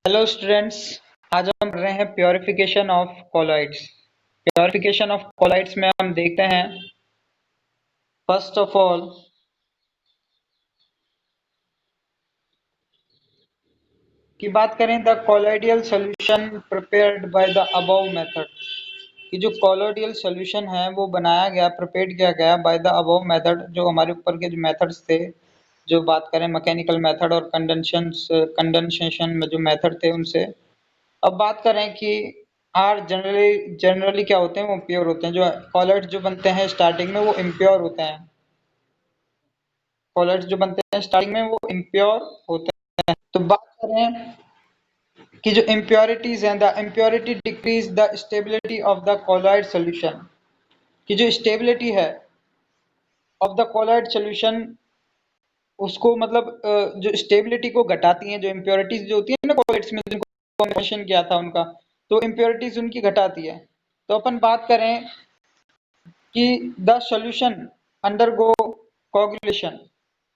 Hello students. आज हम पढ़ रहे हैं purification of colloids. Purification of colloids में हम देखते हैं फर्स्ट ऑफ ऑल की बात करें the colloidal solution prepared by the above method. कि जो कॉलॉइडियल सॉल्यूशन है वो बनाया गया, प्रिपेयर्ड किया गया बाय द अबव मेथड, जो हमारे ऊपर के जो मेथड्स थे, जो बात करें मैकेनिकल मेथड और कंडेंसेशन में जो मेथड थे उनसे। अब बात करें कि आर जनरली जनरली क्या होते हैं, वो प्योर होते हैं। जो कॉलर्स जो बनते हैं स्टार्टिंग में वो इम्प्योर होते हैं। कॉलर्स जो बनते हैं स्टार्टिंग में वो इम्प्योर होते हैं। तो बात करें कि जो इम्प्योरिटीज हैं, the impurity decrease the stability of the colloid solution. कि जो स्टेबिलिटी है ऑफ द कॉलॉइड सॉल्यूशन, उसको मतलब जो स्टेबिलिटी को घटाती हैं। जो इम्प्योरिटीज जो होती है ना कॉलॉइड्स में, जिनको मेंशन किया था उनका, तो इम्प्योरिटीज उनकी घटाती है। तो अपन बात करें कि द सॉल्यूशन अंडरगो कोगुलेशन,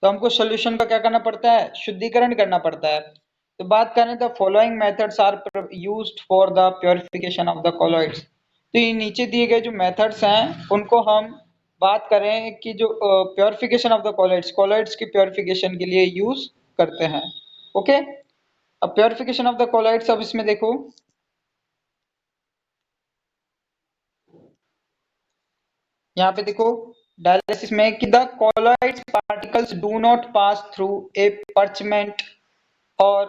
तो हमको सॉल्यूशन का क्या करना पड़ता है, शुद्धिकरण करना पड़ता है। तो बात करें the following methods are used for the purification of the colloids. तो ये नीचे दिए गए जो मेथड्स हैं उनको हम बात करें कि जो purification of the colloids, colloids की प्योरिफिकेशन के लिए यूज करते हैं। ओके, अब प्योरिफिकेशन ऑफ द कॉलॉइड्स, अब इसमें देखो यहाँ पे देखो डायलिसिस में कि the colloid particles do not pass through a parchment or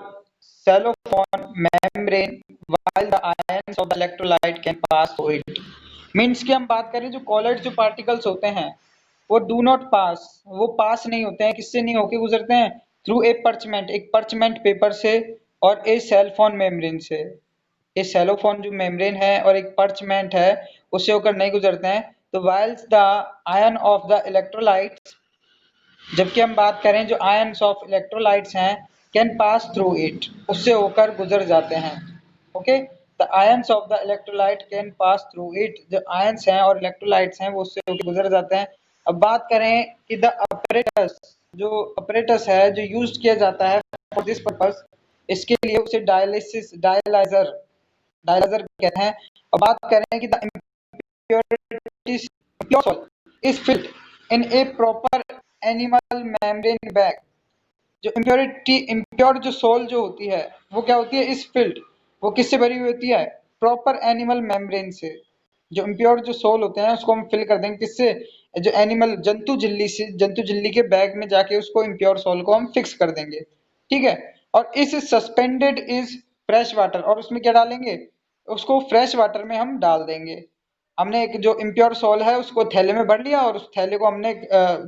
cellophane membrane while the ions of the electrolyte can pass through it। Means कि हम बात करें जो colloid जो पार्टिकल्स होते हैं वो डू नॉट पास, वो पास नहीं होते हैं, किससे नहीं होके गुजरते हैं, थ्रू ए पर्चमेंट, एक पर्चमेंट पेपर से, और ए सेलफोन मेम्ब्रेन से। ये सेलोफोन जो मेम्ब्रेन है और एक पर्चमेंट है, उससे होकर नहीं गुजरते हैं। तो whilst the ion of the electrolytes, जबकि हम बात करें जो आयन्स ऑफ इलेक्ट्रोलाइट्स हैं, कैन पास थ्रू इट, उससे होकर गुजर जाते हैं। Okay, the ions of the electrolyte can pass through it, जो आयन्स हैं और इलेक्ट्रोलाइट्स हैं वो उससे होकर गुजर जाते हैं। अब बात करें कि द अपरेटस, जो अपरेटस है जो यूज किया जाता है फॉर दिस पर्पस, इसके लिए उसे डायलाइजर डायलाइजर कहते हैं। और बात करें कि the impurities pure soil is filled in a proper animal membrane bag। जो इम्प्योर जो सोल जो होती है वो क्या होती है, इस फील्ड, वो किससे भरी हुई होती है, प्रॉपर एनिमल मेम्ब्रेन से। जो इम्प्योर जो सोल होते हैं उसको हम फिल कर देंगे किससे, जो एनिमल जंतु झिल्ली से, जंतु झिल्ली के बैग में जाके उसको इम्प्योर सोल को हम फिक्स कर देंगे। ठीक है, और इस सस्पेंडेड इज फ्रेश वाटर, और उसमें क्या डालेंगे, उसको फ्रेश वाटर में हम डाल देंगे। हमने एक जो इम्प्योर सोल है उसको थैले में भर लिया, और उस थैले को हमने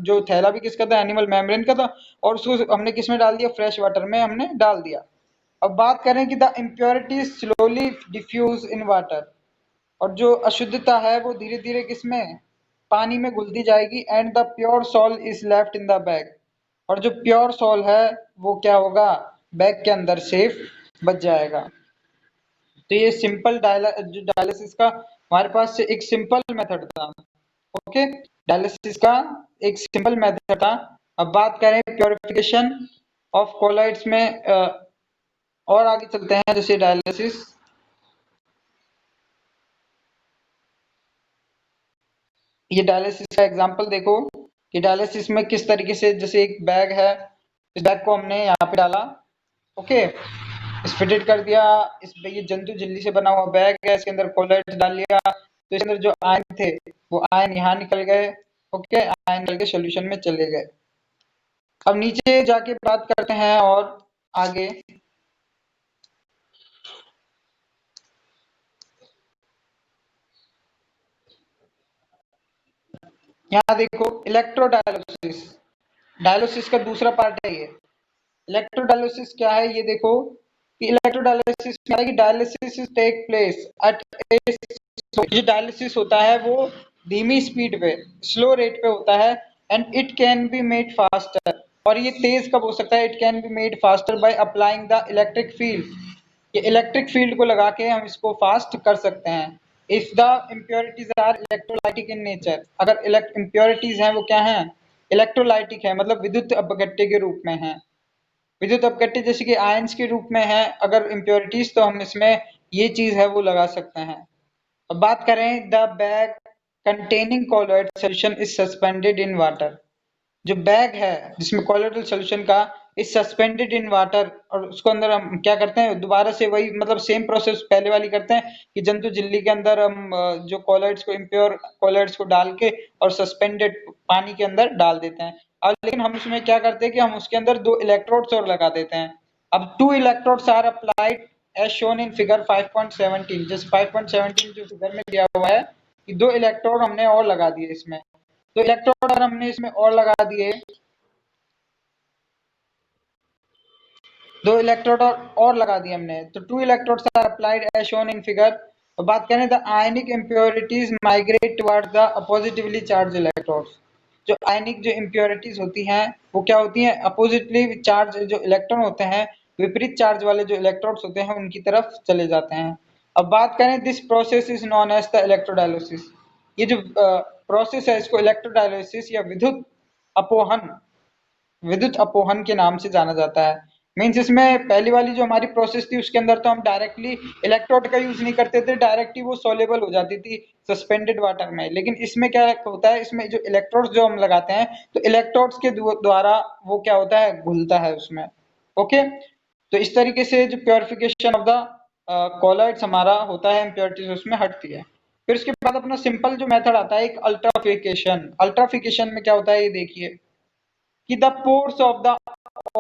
जो थैला भी किसका था, एनिमल मेम्ब्रेन का था, और उसको हमने किस में डाल दिया, फ्रेश वाटर में हमने डाल दिया। अब बात करें कि the impurity slowly diffuse in water, और जो अशुद्धता है वो धीरे धीरे किसमें, पानी में घुलती जाएगी। And the pure sol is left in the bag, और जो प्योर सॉल है वो क्या होगा, बैग के अंदर सेफ बच जाएगा। तो ये सिंपल जो डायलिसिस का हमारे पास से एक सिंपल मेथड था। ओके, डायलिसिस का एक सिंपल मेथड था। अब बात करें प्योरिफिकेशन ऑफ कोलाइड्स में, और आगे चलते हैं। जैसे डायलिसिस, ये डायलिसिस का एग्जांपल देखो कि डायलिसिस में किस तरीके से, जैसे एक बैग है, इस बैग को हमने यहाँ पे डाला। ओके, इस फिटेड कर दिया, इस ये जंतु झिल्ली से बना हुआ बैग है, इसके अंदर कोलाइड्स डाल लिया, तो इसके अंदर जो आयन थे वो आयन यहाँ निकल गए। ओके, आयन निकल के सोल्यूशन में चले गए। अब नीचे जाके बात करते हैं और आगे। यहाँ देखो इलेक्ट्रोडायलिसिस, डायलिसिस का दूसरा पार्ट है ये। इलेक्ट्रोडायलिसिस क्या है ये देखो कि इलेक्ट्रोडायलिसिस क्या है कि डायलिसिस टेक प्लेस एट ए, जो डायलिसिस होता है वो धीमी स्पीड पे, स्लो रेट पे होता है। And it can be made faster, और ये तेज कब हो सकता है, it can be made faster by applying the electric field. ये इलेक्ट्रिक फील्ड को लगा के हम इसको फास्ट कर सकते हैं। If the impurities are electrolytic in nature, अगर इम्प्योरिटीज हैं वो क्या हैं, इलेक्ट्रोलाइटिक है, मतलब विद्युत अपघट्य के रूप में है। विद्युत अपघट्य जैसे कि आयंस के रूप में है, अगर इम्प्योरिटीज तो हम इसमें ये चीज है वो लगा सकते हैं। अब बात करें the bag containing colloid solution is suspended in water. जो बैग है जिसमें कोलोइडल सॉल्यूशन का इज सस्पेंडेड इन वाटर, और उसको अंदर हम क्या करते हैं दोबारा से वही मतलब सेम प्रोसेस पहले वाली करते हैं कि जंतु झिल्ली के अंदर हम जो कोलोइड्स को इम्प्योर कोलोइड्स को डाल के और सस्पेंडेड पानी के अंदर डाल देते हैं। अब लेकिन हम इसमें क्या करते हैं कि हम उसके अंदर 2 इलेक्ट्रोड्स और लगा देते हैं। अब 2 electrodes are applied as shown in figure 5.17। जैसे 5.17 जो फिगर में दिया हुआ है कि 2 इलेक्ट्रोड हमने और लगा दिए इसमें। तो इलेक्ट्रोड अगर हमने इसमें और लगा दिए, 2 इलेक्ट्रोड और लगा दिए हमने, तो 2 electrodes are applied as shown in figure. तो बात करें the ionic impurities migrate towards the oppositely charged electrodes. जो आयनिक जो इम्प्योरिटीज होती हैं वो क्या होती हैं, अपोजिटली चार्ज जो इलेक्ट्रॉन होते हैं, विपरीत चार्ज वाले जो इलेक्ट्रोड्स होते हैं उनकी तरफ चले जाते हैं। अब बात करें this process is known as the electrodialysis. ये जो प्रोसेस है इसको इलेक्ट्रोडायलिसिस या विद्युत अपोहन के नाम से जाना जाता है। मीन्स इसमें पहली वाली जो हमारी प्रोसेस थी उसके अंदर तो हम डायरेक्टली इलेक्ट्रोड का यूज नहीं करते थे, डायरेक्टली वो सोलेबल हो जाती थी सस्पेंडेड वाटर में। लेकिन इसमें क्या होता है, इसमें जो इलेक्ट्रोड्स जो हम लगाते हैं तो इलेक्ट्रोड्स के द्वारा वो क्या होता है, घुलता है उसमें। ओके, तो इस तरीके से जो प्योरिफिकेशन ऑफ द कॉलॉइड्स हमारा होता है, इम्प्योरिटीज उसमें हटती है। फिर उसके बाद अपना सिंपल जो मेथड आता है एक अल्ट्राफिकेशन। अल्ट्राफिकेशन में क्या होता है ये देखिए कि the pores of the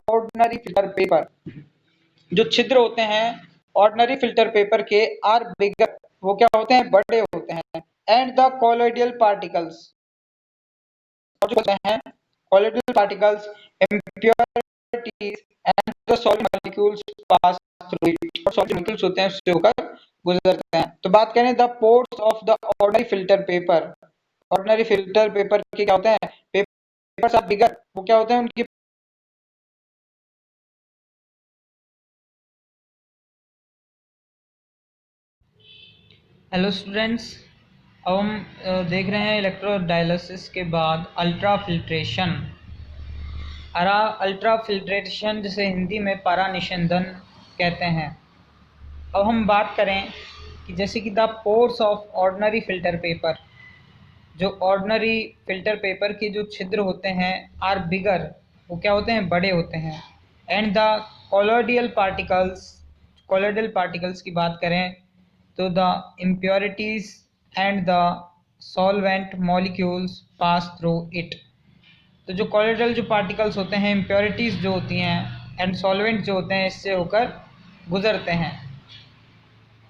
ordinary filter paper, जो छिद्र होते हैं ऑर्डिनरी फिल्टर पेपर के आर बिगर, वो क्या होते हैं, बड़े होते हैं। एंड द कॉलोइडल पार्टिकल्स, और जो होते हैं colloidal particles, impurities and the solid molecules pass through it, और सॉलिड मॉलिक्यूल्स होते हैं उससे होकर गुजरते हैं। तो बात करें the pores of the ordinary filter paper, ordinary filter paper के क्या होते हैं, पेपर्स आर बिगर, वो क्या होते हैं उनकी। हेलो स्टूडेंट्स, अब हम देख रहे हैं इलेक्ट्रोडायलिसिस के बाद अल्ट्रा फिल्ट्रेशन। अल्ट्रा फिल्ट्रेशन जिसे हिंदी में पारा निषेधन कहते हैं। अब हम बात करें कि जैसे कि the pores of ordinary filter paper, जो ऑर्डिनरी फिल्टर पेपर के जो छिद्र होते हैं आर बिगर, वो क्या होते हैं, बड़े होते हैं। And the colloidal particles, colloidal particles की बात करें तो the impurities and the solvent molecules pass through it. तो जो कोलोइडल जो पार्टिकल्स होते हैं, इम्प्योरिटीज जो होती हैं एंड सॉल्वेंट जो होते हैं, इससे होकर गुजरते हैं।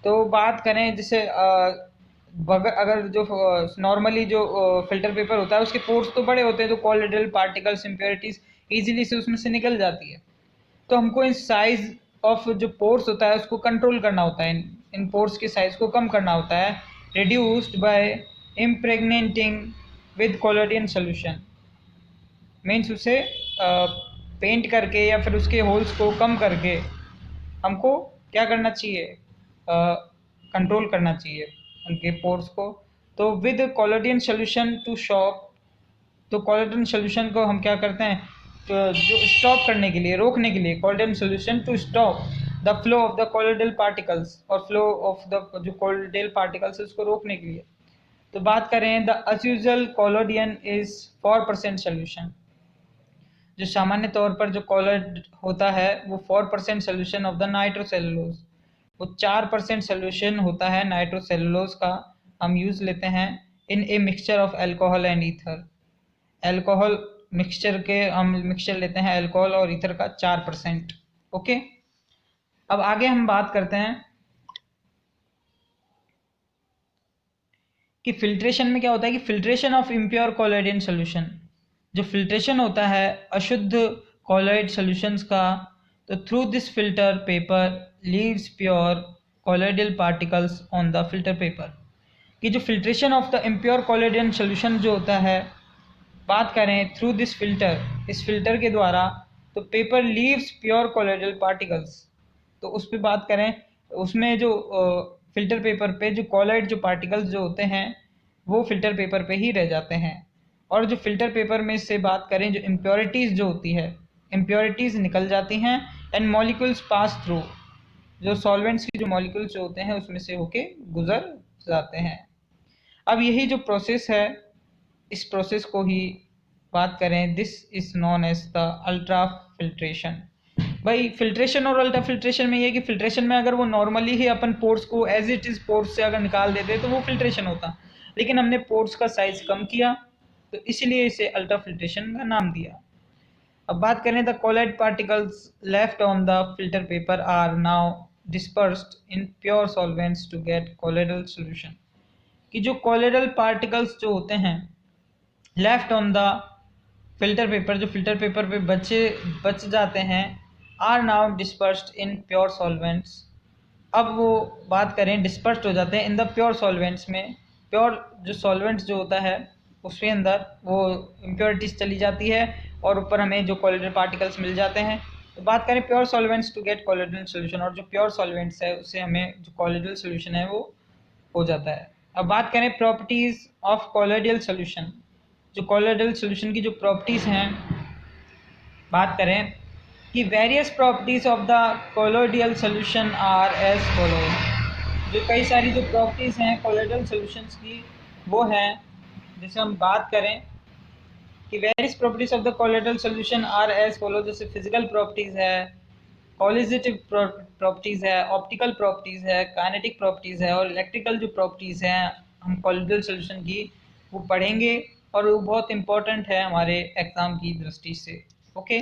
तो बात करें जैसे अगर जो नॉर्मली जो फिल्टर पेपर होता है उसके पोर्स तो बड़े होते हैं, तो कोलोइडल पार्टिकल्स इम्प्योरिटीज ईजिली से उसमें से निकल जाती है। तो हमको इन साइज ऑफ जो पोर्स होता है उसको कंट्रोल करना होता है, इन पोर्स के साइज को कम करना होता है, reduced by impregnating with colloidal solution. Means उसे पेंट करके या फिर उसके होल्स को कम करके हमको क्या करना चाहिए, कंट्रोल करना चाहिए उनके पोर्स को। तो with colloidal solution to shock, तो कोलोइडल सॉल्यूशन को हम क्या करते हैं, तो जो स्टॉप करने के लिए, रोकने के लिए, colloidal solution to stop the flow of the colloidal particles, और फ्लो ऑफ द जो कोलोइडल पार्टिकल्स है उसको रोकने के लिए। तो बात करें the as usual collodion is 4% solution. जो सामान्य तौर पर जो कोलोइड होता है वो 4% सॉल्यूशन ऑफ द नाइट्रोसेलुलोज, वो 4% सॉल्यूशन होता है नाइट्रोसेलुलोज का। हम यूज़ लेते हैं in a mixture of alcohol and ether. Alcohol mixture के हम मिक्सचर लेते हैं अल्कोहल और ईथर का 4%। ओके, अब आगे हम बात करते हैं कि फिल्ट्रेशन में क्या होता है, कि filtration of impure colloidal solution, जो फिल्ट्रेशन होता है अशुद्ध कोलोइड सॉल्यूशंस का, तो through this filter paper leaves pure colloidal particles on the filter paper. कि जो filtration of the impure colloidal solution जो होता है, बात करें थ्रू दिस फिल्टर, इस फिल्टर के द्वारा, तो paper leaves pure colloidal particles. तो उस पर बात करें, उसमें जो फिल्टर पेपर पे जो कोलोइड जो पार्टिकल्स जो होते हैं वो फिल्टर पेपर पे ही रह जाते हैं। और जो फिल्टर पेपर में से बात करें, जो इम्प्योरिटीज़ जो होती है, इम्प्योरिटीज़ निकल जाती हैं एंड मॉलिक्यूल्स पास थ्रू, जो सॉल्वेंट्स की जो मॉलिक्यूल्स होते हैं उसमें से होके गुजर जाते हैं। अब यही जो प्रोसेस है, इस प्रोसेस को ही बात करें, this is known as the ultrafiltration. भाई फिल्ट्रेशन और अल्ट्रा फिल्ट्रेशन में ये कि फिल्ट्रेशन में अगर वो नॉर्मली ही अपन पोर्स को एज इट इज़ पोर्स से अगर निकाल देते तो वो फिल्ट्रेशन होता, लेकिन हमने पोर्स का साइज कम किया तो इसलिए इसे अल्ट्रा फिल्ट्रेशन का नाम दिया। अब बात करें, the colloid particles left on the filter paper are now dispersed in pure solvents to get colloidal solution. कि जो कोलाइडल पार्टिकल्स जो होते हैं left on the filter paper, जो फिल्टर पेपर पे बच जाते हैं, are now dispersed in pure solvents. अब वो बात करें डिस्पर्स्ड हो जाते हैं इन द प्योर सॉल्वेंट्स में, प्योर जो सॉल्वेंट्स जो होता है उसके अंदर वो इम्प्योरिटीज चली जाती है और ऊपर हमें जो कोलाइडल पार्टिकल्स मिल जाते हैं। तो बात करें pure solvents to get colloidal solution, और जो प्योर सॉल्वेंट्स है उससे हमें जो कोलाइडल सॉल्यूशन है वो हो जाता है। अब बात करें प्रॉपर्टीज ऑफ कोलाइडल सॉल्यूशन, जो कोलाइडल सॉल्यूशन की जो प्रॉपर्टीज हैं, बात करें कि various properties of the colloidal solution are as follows. जो कई सारी जो प्रॉपर्टीज हैं कोलोइडल सॉल्यूशंस की वो हैं, जैसे हम बात करें कि various properties of the colloidal solution are as follow, जैसे फिजिकल प्रॉपर्टीज है, कॉलिजिटिव प्रॉपर्टीज है, ऑप्टिकल प्रॉपर्टीज है, काइनेटिक प्रॉपर्टीज है और इलेक्ट्रिकल जो प्रॉपर्टीज हैं हम कोलोइडल सॉल्यूशन की वो पढ़ेंगे और वो बहुत इंपॉर्टेंट है हमारे एग्जाम की दृष्टि से। ओके।